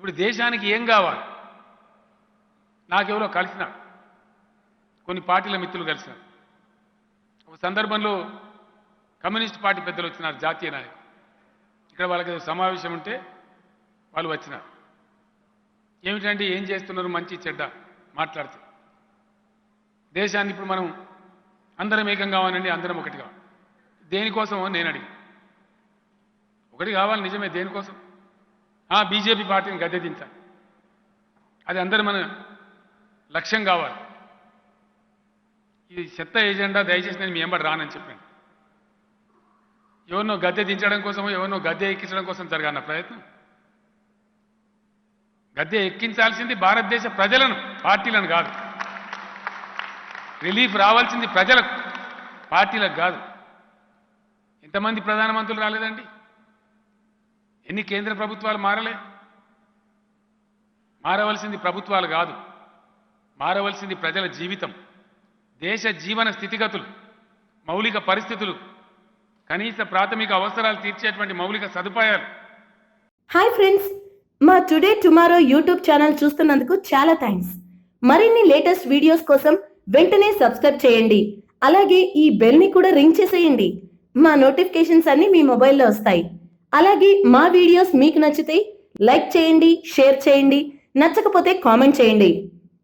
ఇప్పుడు దేశానికి ఏం కావాలి? నాకెవరో కలిసినారు, కొన్ని పార్టీల మిత్రులు కలిసినారు. ఒక సందర్భంలో కమ్యూనిస్ట్ పార్టీ పెద్దలు వచ్చినారు, జాతీయ నాయకులు. ఇక్కడ వాళ్ళకి సమావేశం ఉంటే వాళ్ళు వచ్చినారు. ఏమిటంటే ఏం చేస్తున్నారు, మంచి చెడ్డ మాట్లాడుతూ దేశాన్ని ఇప్పుడు మనం అందరం ఏకం కావాలండి, అందరం ఒకటి కావాలి. దేనికోసమో నేను అడిగి, ఒకటి కావాలి నిజమే, దేనికోసం? బీజేపీ పార్టీని గద్దెదించాలి, అది అందరం మన లక్ష్యం కావాలి. ఇది చెత్త ఏజెండా, దయచేసి నేను మీ వెంబడి రానని చెప్పాను. ఎవరినో గద్దె దించడం కోసమో ఎవరినో గద్దె ఎక్కించడం కోసం జరగాలన్న ప్రయత్నం. గద్దె ఎక్కించాల్సింది భారతదేశ ప్రజలను, పార్టీలను కాదు. రిలీఫ్ రావాల్సింది ప్రజలకు, పార్టీలకు కాదు. ఎంతమంది ప్రధానమంత్రులు రాలేదండి? ఎన్ని కేంద్ర ప్రభుత్వాలు మారలే? మారవలసింది ప్రభుత్వాలు కాదు, మారవలసింది ప్రజల జీవితం, దేశ జీవన స్థితిగతులు, మౌలిక పరిస్థితులు, కనీస ప్రాథమిక అవసరాలు తీర్చేటువంటి మౌలిక సదుపాయాలు. హాయ్ ఫ్రెండ్స్, మా టుడే టుమారో యూట్యూబ్ ఛానల్ చూస్తున్నందుకు చాలా థ్యాంక్స్. మరిన్ని లేటెస్ట్ వీడియోస్ కోసం వెంటనే సబ్స్క్రైబ్ చేయండి. అలాగే ఈ బెల్ ని కూడా రింగ్ చేసేయండి. మా నోటిఫికేషన్స్ అన్ని మీ మొబైల్లో వస్తాయి. అలాగే మా వీడియోస్ మీకు నచ్చితే లైక్ చేయండి, షేర్ చేయండి, నచ్చకపోతే కామెంట్ చేయండి.